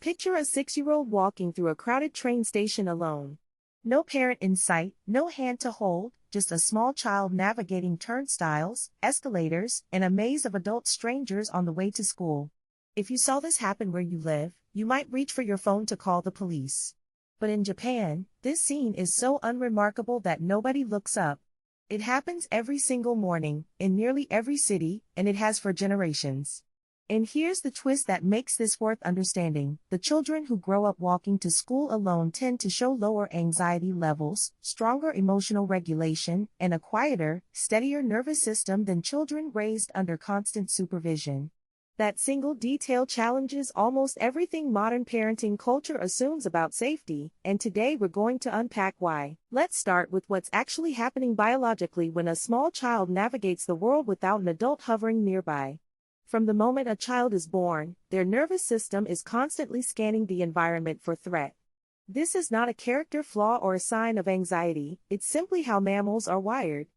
Picture a 6-year-old walking through a crowded train station alone. No parent in sight, no hand to hold, just a small child navigating turnstiles, escalators, and a maze of adult strangers on the way to school. If you saw this happen where you live, you might reach for your phone to call the police. But in Japan, this scene is so unremarkable that nobody looks up. It happens every single morning, in nearly every city, and it has for generations. And here's the twist that makes this worth understanding. The children who grow up walking to school alone tend to show lower anxiety levels, stronger emotional regulation, and a quieter, steadier nervous system than children raised under constant supervision. That single detail challenges almost everything modern parenting culture assumes about safety, and today we're going to unpack why. Let's start with what's actually happening biologically when a small child navigates the world without an adult hovering nearby. From the moment a child is born, their nervous system is constantly scanning the environment for threat. This is not a character flaw or a sign of anxiety, it's simply how mammals are wired.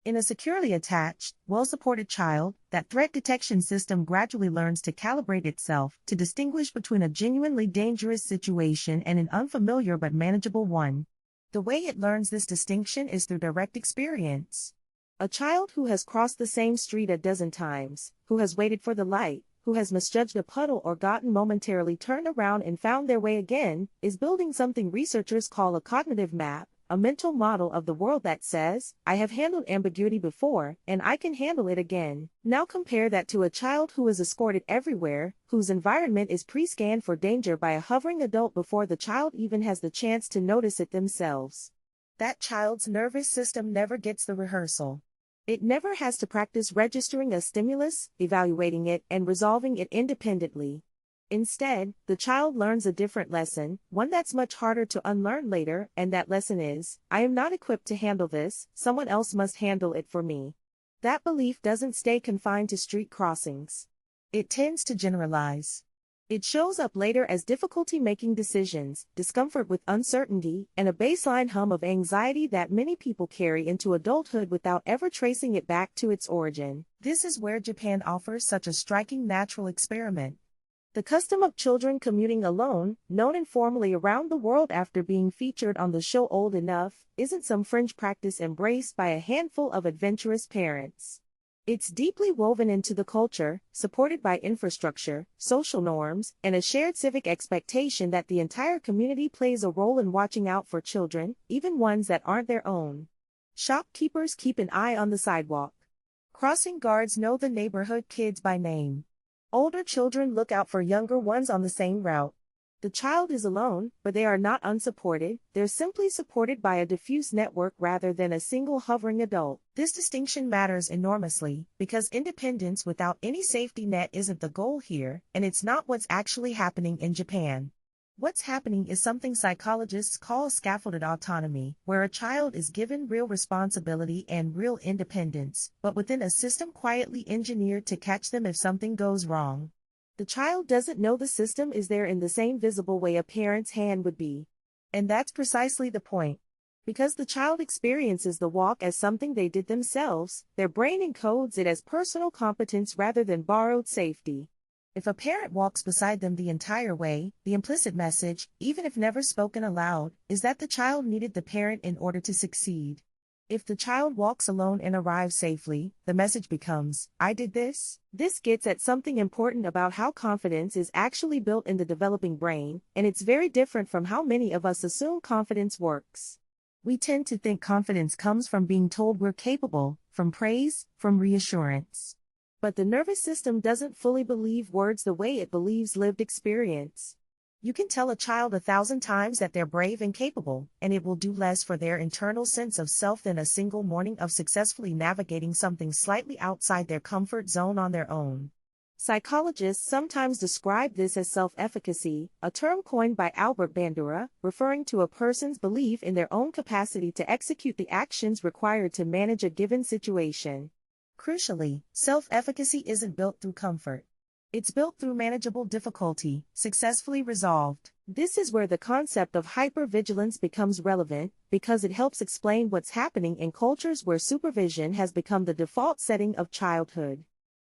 In a securely attached, well-supported child, that threat detection system gradually learns to calibrate itself to distinguish between a genuinely dangerous situation and an unfamiliar but manageable one. The way it learns this distinction is through direct experience. A child who has crossed the same street a dozen times, who has waited for the light, who has misjudged a puddle or gotten momentarily turned around and found their way again, is building something researchers call a cognitive map, a mental model of the world that says, I have handled ambiguity before, and I can handle it again. Now compare that to a child who is escorted everywhere, whose environment is pre-scanned for danger by a hovering adult before the child even has the chance to notice it themselves. That child's nervous system never gets the rehearsal. It never has to practice registering a stimulus, evaluating it, and resolving it independently. Instead, the child learns a different lesson, one that's much harder to unlearn later, and that lesson is, I am not equipped to handle this, someone else must handle it for me. That belief doesn't stay confined to street crossings. It tends to generalize. It shows up later as difficulty making decisions, discomfort with uncertainty, and a baseline hum of anxiety that many people carry into adulthood without ever tracing it back to its origin. This is where Japan offers such a striking natural experiment. The custom of children commuting alone, known informally around the world after being featured on the show Old Enough, isn't some fringe practice embraced by a handful of adventurous parents. It's deeply woven into the culture, supported by infrastructure, social norms, and a shared civic expectation that the entire community plays a role in watching out for children, even ones that aren't their own. Shopkeepers keep an eye on the sidewalk. Crossing guards know the neighborhood kids by name. Older children look out for younger ones on the same route. The child is alone, but they are not unsupported, they're simply supported by a diffuse network rather than a single hovering adult. This distinction matters enormously, because independence without any safety net isn't the goal here, and it's not what's actually happening in Japan. What's happening is something psychologists call scaffolded autonomy, where a child is given real responsibility and real independence, but within a system quietly engineered to catch them if something goes wrong. The child doesn't know the system is there in the same visible way a parent's hand would be. And that's precisely the point. Because the child experiences the walk as something they did themselves, their brain encodes it as personal competence rather than borrowed safety. If a parent walks beside them the entire way, the implicit message, even if never spoken aloud, is that the child needed the parent in order to succeed. If the child walks alone and arrives safely, the message becomes, I did this. This gets at something important about how confidence is actually built in the developing brain, and it's very different from how many of us assume confidence works. We tend to think confidence comes from being told we're capable, from praise, from reassurance. But the nervous system doesn't fully believe words the way it believes lived experience. You can tell a child 1,000 times that they're brave and capable, and it will do less for their internal sense of self than a single morning of successfully navigating something slightly outside their comfort zone on their own. Psychologists sometimes describe this as self-efficacy, a term coined by Albert Bandura, referring to a person's belief in their own capacity to execute the actions required to manage a given situation. Crucially, self-efficacy isn't built through comfort. It's built through manageable difficulty, successfully resolved. This is where the concept of hyper-vigilance becomes relevant, because it helps explain what's happening in cultures where supervision has become the default setting of childhood.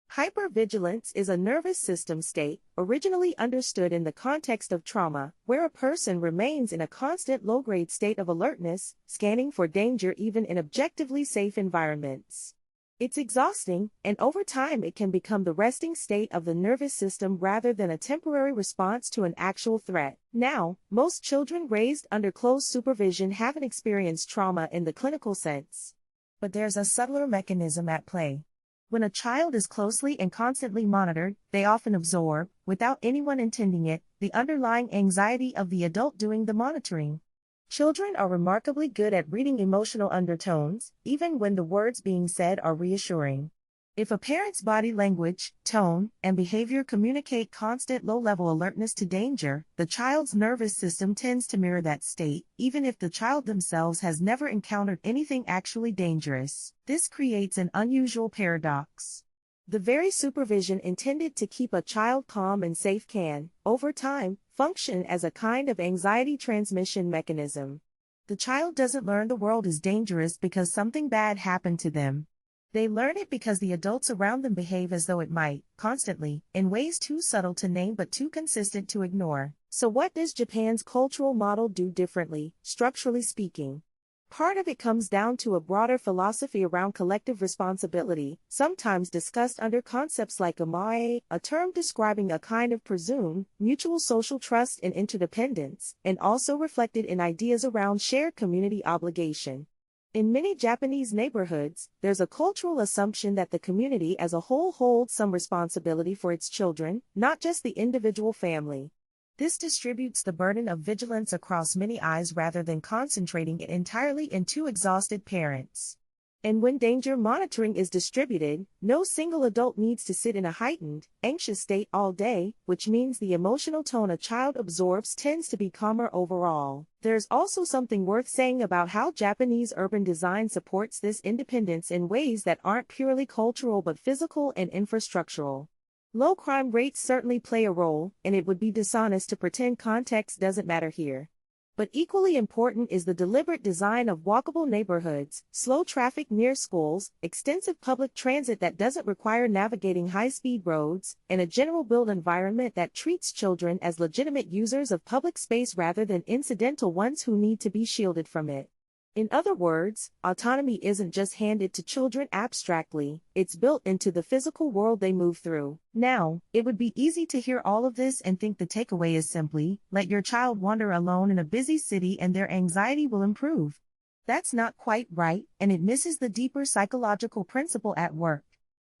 Hyper-vigilance is a nervous system state, originally understood in the context of trauma, where a person remains in a constant low-grade state of alertness, scanning for danger even in objectively safe environments. It's exhausting, and over time it can become the resting state of the nervous system rather than a temporary response to an actual threat. Now, most children raised under close supervision haven't experienced trauma in the clinical sense. But there's a subtler mechanism at play. When a child is closely and constantly monitored, they often absorb, without anyone intending it, the underlying anxiety of the adult doing the monitoring. Children are remarkably good at reading emotional undertones, even when the words being said are reassuring. If a parent's body language, tone, and behavior communicate constant low-level alertness to danger, the child's nervous system tends to mirror that state, even if the child themselves has never encountered anything actually dangerous. This creates an unusual paradox. The very supervision intended to keep a child calm and safe can, over time, function as a kind of anxiety transmission mechanism. The child doesn't learn the world is dangerous because something bad happened to them. They learn it because the adults around them behave as though it might, constantly, in ways too subtle to name but too consistent to ignore. So what does Japan's cultural model do differently, structurally speaking? Part of it comes down to a broader philosophy around collective responsibility, sometimes discussed under concepts like amae, a term describing a kind of presumed, mutual social trust and interdependence, and also reflected in ideas around shared community obligation. In many Japanese neighborhoods, there's a cultural assumption that the community as a whole holds some responsibility for its children, not just the individual family. This distributes the burden of vigilance across many eyes rather than concentrating it entirely in two exhausted parents. And when danger monitoring is distributed, no single adult needs to sit in a heightened, anxious state all day, which means the emotional tone a child absorbs tends to be calmer overall. There's also something worth saying about how Japanese urban design supports this independence in ways that aren't purely cultural but physical and infrastructural. Low crime rates certainly play a role, and it would be dishonest to pretend context doesn't matter here. But equally important is the deliberate design of walkable neighborhoods, slow traffic near schools, extensive public transit that doesn't require navigating high-speed roads, and a general built environment that treats children as legitimate users of public space rather than incidental ones who need to be shielded from it. In other words, autonomy isn't just handed to children abstractly, it's built into the physical world they move through. Now, it would be easy to hear all of this and think the takeaway is simply, let your child wander alone in a busy city and their anxiety will improve. That's not quite right, and it misses the deeper psychological principle at work.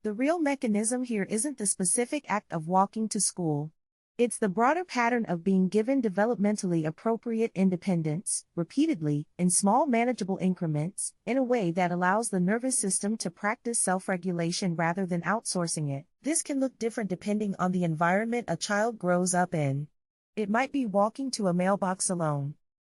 The real mechanism here isn't the specific act of walking to school. It's the broader pattern of being given developmentally appropriate independence, repeatedly, in small manageable increments, in a way that allows the nervous system to practice self-regulation rather than outsourcing it. This can look different depending on the environment a child grows up in. It might be walking to a mailbox alone.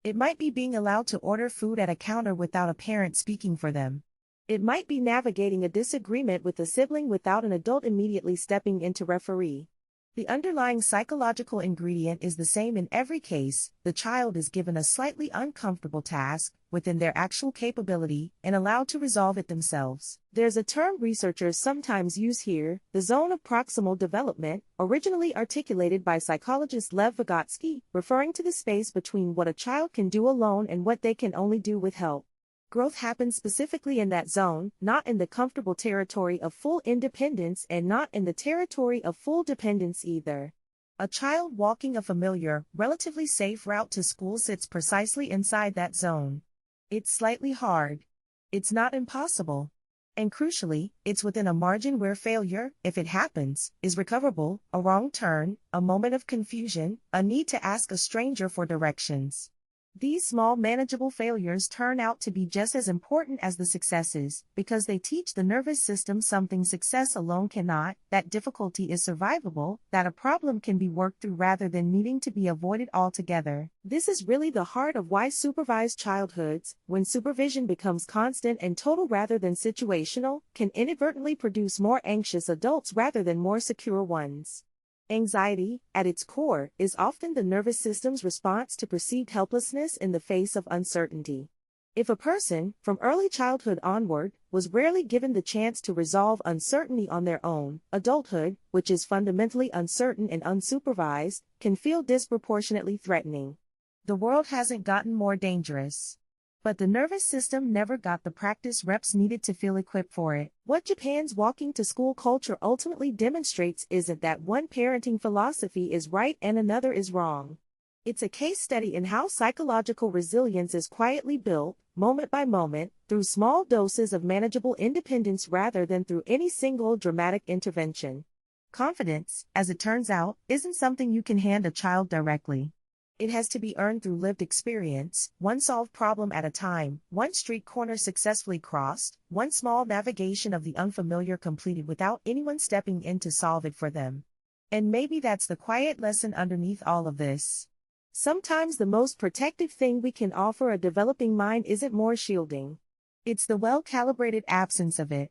It might be being allowed to order food at a counter without a parent speaking for them. It might be navigating a disagreement with a sibling without an adult immediately stepping in to referee. The underlying psychological ingredient is the same in every case. The child is given a slightly uncomfortable task, within their actual capability, and allowed to resolve it themselves. There's a term researchers sometimes use here, the zone of proximal development, originally articulated by psychologist Vygotsky, referring to the space between what a child can do alone and what they can only do with help. Growth happens specifically in that zone, not in the comfortable territory of full independence and not in the territory of full dependence either. A child walking a familiar, relatively safe route to school sits precisely inside that zone. It's slightly hard. It's not impossible. And crucially, it's within a margin where failure, if it happens, is recoverable, a wrong turn, a moment of confusion, a need to ask a stranger for directions. These small manageable failures turn out to be just as important as the successes, because they teach the nervous system something success alone cannot, that difficulty is survivable, that a problem can be worked through rather than needing to be avoided altogether. This is really the heart of why supervised childhoods, when supervision becomes constant and total rather than situational, can inadvertently produce more anxious adults rather than more secure ones. Anxiety, at its core, is often the nervous system's response to perceived helplessness in the face of uncertainty. If a person, from early childhood onward, was rarely given the chance to resolve uncertainty on their own, adulthood, which is fundamentally uncertain and unsupervised, can feel disproportionately threatening. The world hasn't gotten more dangerous. But the nervous system never got the practice reps needed to feel equipped for it. What Japan's walking to school culture ultimately demonstrates isn't that one parenting philosophy is right and another is wrong. It's a case study in how psychological resilience is quietly built, moment by moment, through small doses of manageable independence rather than through any single dramatic intervention. Confidence, as it turns out, isn't something you can hand a child directly. It has to be earned through lived experience, one solved problem at a time, one street corner successfully crossed, one small navigation of the unfamiliar completed without anyone stepping in to solve it for them. And maybe that's the quiet lesson underneath all of this. Sometimes the most protective thing we can offer a developing mind isn't more shielding. It's the well-calibrated absence of it.